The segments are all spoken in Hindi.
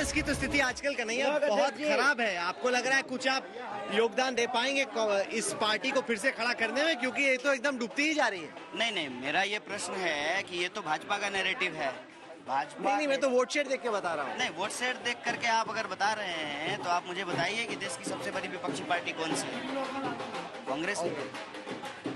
कांग्रेस की तो स्थिति आजकल का नहीं है, बहुत खराब है। आपको लग रहा है कुछ आप योगदान दे पाएंगे इस पार्टी को फिर से खड़ा करने में, क्योंकि ये तो एकदम डूबती ही जा रही है। नहीं, मेरा ये प्रश्न है कि ये तो भाजपा का नैरेटिव है। भाजपा नहीं, मैं तो वोट शेयर देख के बता रहा हूँ। नहीं, वोट शेयर देख करके आप अगर बता रहे हैं तो आप मुझे बताइए कि देश की सबसे बड़ी विपक्षी पार्टी कौन सी है? कांग्रेस है।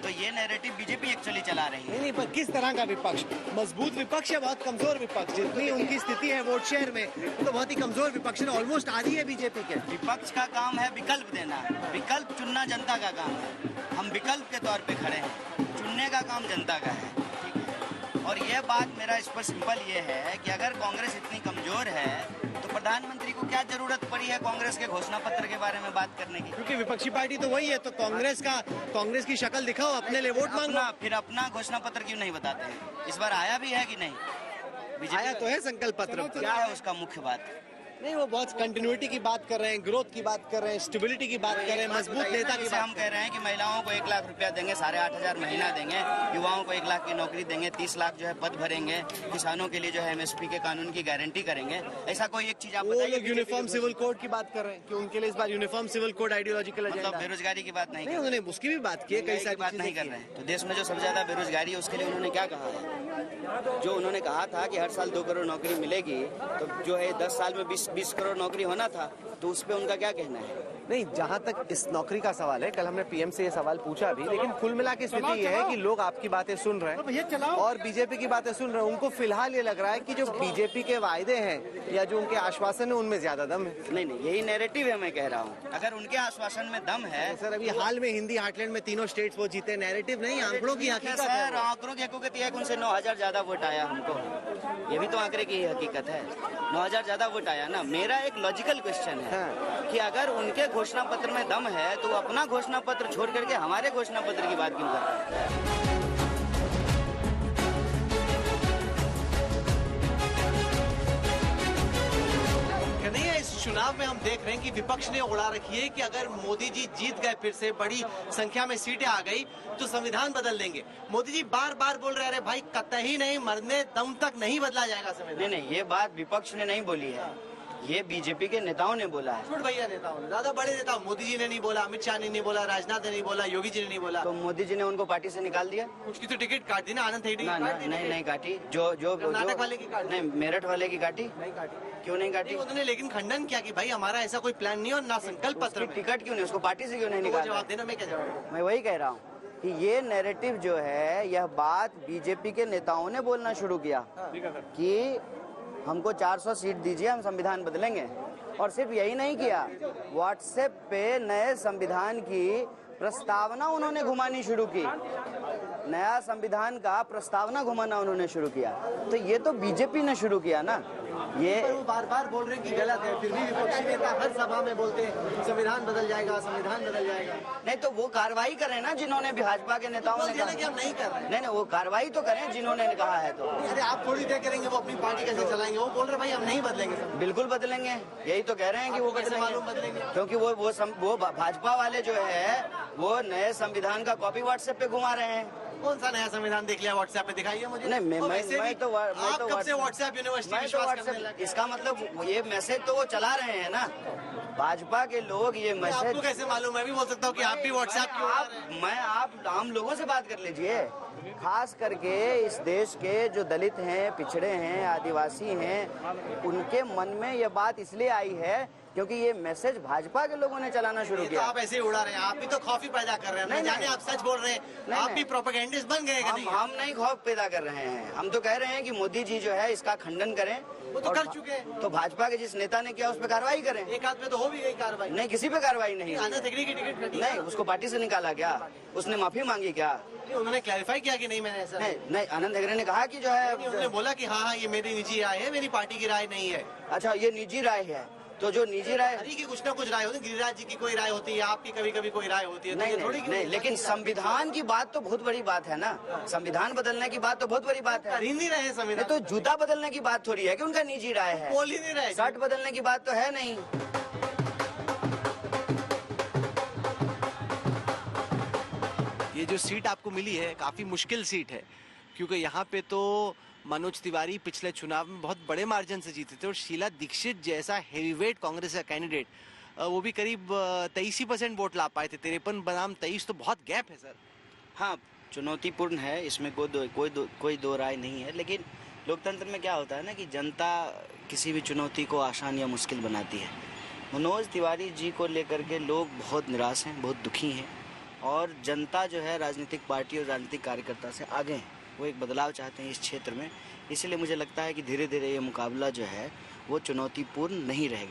तो ये नैरेटिव बीजेपी एक्चुअली चला रही है। नहीं, पर किस तरह का विपक्ष? मजबूत विपक्ष या बहुत कमजोर विपक्ष? जितनी उनकी स्थिति है वोट शेयर में तो बहुत ही कमजोर विपक्ष है, ऑलमोस्ट आधी है बीजेपी के। विपक्ष का काम है विकल्प देना, विकल्प चुनना जनता का काम है। हम विकल्प के तौर पे खड़े हैं, चुनने का काम जनता का है। और ये बात मेरा इस पर सिंपल ये है कि अगर कांग्रेस इतनी कमजोर है तो प्रधानमंत्री को क्या जरूरत पड़ी है कांग्रेस के घोषणा पत्र के बारे में बात करने की? क्योंकि विपक्षी पार्टी तो वही है, तो कांग्रेस की शक्ल दिखाओ, अपने लिए वोट मांगो। फिर अपना घोषणा पत्र क्यों नहीं बताते हैं? इस बार आया भी है कि नहीं? आया तो है संकल्प पत्र। क्या है उसका मुख्य बात? नहीं, वो बहुत कंटिन्यूटी की बात कर रहे हैं, ग्रोथ की बात कर रहे हैं, स्टेबिलिटी की बात कर रहे हैं, मजबूत नेता की बात। हम कह रहे हैं कि महिलाओं को 1 लाख रुपया देंगे, 8,500 महीना देंगे, युवाओं को 1 लाख की नौकरी देंगे, 30 लाख जो है पद भरेंगे, किसानों के लिए जो है MSP के कानून की गारंटी करेंगे। ऐसा कोई एक चीज आप बताइए। लोग यूनिफॉर्म सिविल कोड की बात कर रहे हैं कि उनके लिए इस बार यूनिफॉर्म सिविल कोड आइडियोलॉजिकल मतलब बेरोजगारी की बात नहीं, उन्होंने उसकी भी बात की है, कई सारी बात नहीं कर रहे हैं। तो देश में जो सबसे ज्यादा बेरोजगारी है उसके लिए उन्होंने क्या कहा है? जो उन्होंने कहा था कि हर साल 2 करोड़ नौकरी मिलेगी, तो जो है 10 साल में 20 करोड़ नौकरी होना था, तो उस पे उनका क्या कहना है? नहीं, जहाँ तक इस नौकरी का सवाल है, कल हमने PM से ये सवाल पूछा भी, लेकिन कुल मिला के स्थिति ये है कि लोग आपकी बातें सुन रहे हैं और बीजेपी की बातें सुन रहे हैं। उनको फिलहाल ये लग रहा है कि जो बीजेपी के वायदे हैं या जो उनके आश्वासन है उनमें ज्यादा दम है। नहीं, यही नैरेटिव है, मैं कह रहा हूँ। अगर उनके आश्वासन में दम है सर, अभी हाल में हिंदी हार्टलैंड में 3 स्टेट्स वो जीते, नैरेटिव नहीं, आंकड़ों की हकीकत है। सर, आंकड़ों की हकीकत है, उनसे 9,000 ज्यादा वोट आया हमको। ये भी तो आंकड़े की हकीकत है, 9,000 ज्यादा वोट आया ना। मेरा एक लॉजिकल क्वेश्चन है कि अगर उनके घोषणा पत्र में दम है तो अपना घोषणा पत्र छोड़ करके हमारे घोषणा पत्र की बात क्यों कर रहे हैं? इस चुनाव में हम देख रहे हैं कि विपक्ष ने उड़ा रखी है कि अगर मोदी जी जीत गए, फिर से बड़ी संख्या में सीटें आ गई तो संविधान बदल देंगे। मोदी जी बार बार बोल रहे हैं, भाई कतई नहीं, मरने दम तक नहीं बदला जाएगा संविधान। नहीं, ये बात विपक्ष ने नहीं बोली है, ये बीजेपी के नेताओं ने बोला है। छोड़ भैया, नेताओं ने, ज्यादा बड़े नेता, मोदी जी ने नहीं बोला, अमित शाह ने नहीं बोला, राजनाथ ने नहीं बोला, योगी जी ने नहीं बोला। तो मोदी जी ने उनको पार्टी से निकाल दिया। उसकी तो टिकट काट दी ना, आनंद हेगड़े की। नहीं काटी। जो कर्नाटक वाले की काटी। नहीं, मेरठ वाले की काटी। नहीं काटी। क्यों नहीं काटी? उन्होंने लेकिन खंडन किया कि भाई हमारा ऐसा कोई प्लान नहीं और ना संकल्प पत्र। टिकट क्यों नहीं, उसको पार्टी से क्यों नहीं निकाला? जवाब देना, मैं क्या जवाब? मैं वही कह रहा हूँ कि ये नैरेटिव जो है, यह बात बीजेपी के नेताओं ने बोलना शुरू किया कि हमको 400 सीट दीजिए, हम संविधान बदलेंगे। और सिर्फ यही नहीं किया, व्हाट्सएप पे नए संविधान की प्रस्तावना उन्होंने घुमानी शुरू की, नया संविधान का प्रस्तावना घुमाना उन्होंने शुरू किया। तो ये तो बीजेपी ने शुरू किया ना। ये वो बार बार बोल रहे हैं कि गलत है, फिर भी विपक्षी नेता हर सभा में बोलते हैं संविधान बदल जाएगा, संविधान बदल जाएगा। नहीं, तो वो कार्रवाई करें ना जिन्होंने भाजपा के नेताओं ने कहा कि हम नहीं कर रहे। नहीं, वो कार्रवाई तो करें जिन्होंने कहा है। तो अरे आप थोड़ी देर करेंगे, वो अपनी पार्टी कैसे चलाएंगे? वो बोल रहे भाई हम नहीं बदलेंगे। बिल्कुल बदलेंगे, यही तो कह रहे हैं कि वो कैसे मालूम बदलेंगे? क्योंकि वो भाजपा वाले जो है वो नए संविधान का कॉपी व्हाट्सएप पे घुमा रहे हैं। कौन सा नया संविधान देख लिया व्हाट्सएप पे? दिखाइए मुझे। नहीं, मैं तो आप कब से व्हाट्सएप यूनिवर्सिटी इसका मतलब ये मैसेज तो वो चला रहे हैं ना, भाजपा के लोग। ये मैसेज आपको कैसे मालूम? मैं भी बोल सकता हूँ कि आप भी व्हाट्सएप आप आम लोगों से बात कर लीजिए। खास करके इस देश के जो दलित हैं, पिछड़े हैं, आदिवासी हैं, उनके मन में ये बात इसलिए आई है क्योंकि ये मैसेज भाजपा के लोगों ने चलाना शुरू किया। तो आप ऐसे ही उड़ा रहे हैं, आप भी तो खौफ ही पैदा कर रहे हैं। नहीं, जाने आप सच बोल रहे हैं, आप भी प्रोपेगेंडिस्ट बन गए। हम नहीं खौफ पैदा कर रहे हैं, हम तो कह रहे हैं कि मोदी जी जो है इसका खंडन करें। वो तो कर चुके हैं। तो भाजपा के जिस नेता ने किया उस पर कार्रवाई करें। एक आध पे तो हो भी गई कार्रवाई। नहीं, किसी पे कार्रवाई नहीं। आनंद हेगड़े की टिकट कटी। नहीं, उसको पार्टी से निकाला क्या? उसने माफी मांगी क्या? उन्होंने क्लैरिफाई किया कि नहीं मैंने ऐसा नहीं, आनंद हेगड़े ने कहा कि जो है, उन्होंने बोला कि हाँ ये मेरी निजी राय है, मेरी पार्टी की राय नहीं है। अच्छा, ये निजी राय है, तो जो निजी राय की कुछ ना कुछ राय होती है, गिरिराज जी की कोई राय होती है, आपकी कभी कभी कोई राय होती है। नहीं, लेकिन संविधान की बात तो बहुत बड़ी बात है ना। संविधान बदलने की बात तो बहुत बड़ी बात है। कर ही नहीं रहे संविधान। तो जूता बदलने की बात थोड़ी है कि उनका निजी राय है। बोल ही नहीं रहे। शर्ट बदलने की बात तो है नहीं। ये जो सीट आपको मिली है काफी मुश्किल सीट है, क्योंकि यहाँ पे तो मनोज तिवारी पिछले चुनाव में बहुत बड़े मार्जिन से जीते थे और शीला दीक्षित जैसा हेवीवेट कांग्रेस का कैंडिडेट वो भी करीब 23% वोट ला पाए थे। 53 बनाम 23 तो बहुत गैप है सर। हाँ, चुनौतीपूर्ण है, इसमें कोई दो राय नहीं है, लेकिन लोकतंत्र में क्या होता है ना कि जनता किसी भी चुनौती को आसान या मुश्किल बनाती है। मनोज तिवारी जी को लेकर के लोग बहुत निराश हैं, बहुत दुखी हैं और जनता जो है राजनीतिक पार्टी और राजनीतिक कार्यकर्ता से आगे हैं। वो एक बदलाव चाहते हैं इस क्षेत्र में, इसलिए मुझे लगता है कि धीरे धीरे ये मुकाबला जो है वो चुनौतीपूर्ण नहीं रहेगा।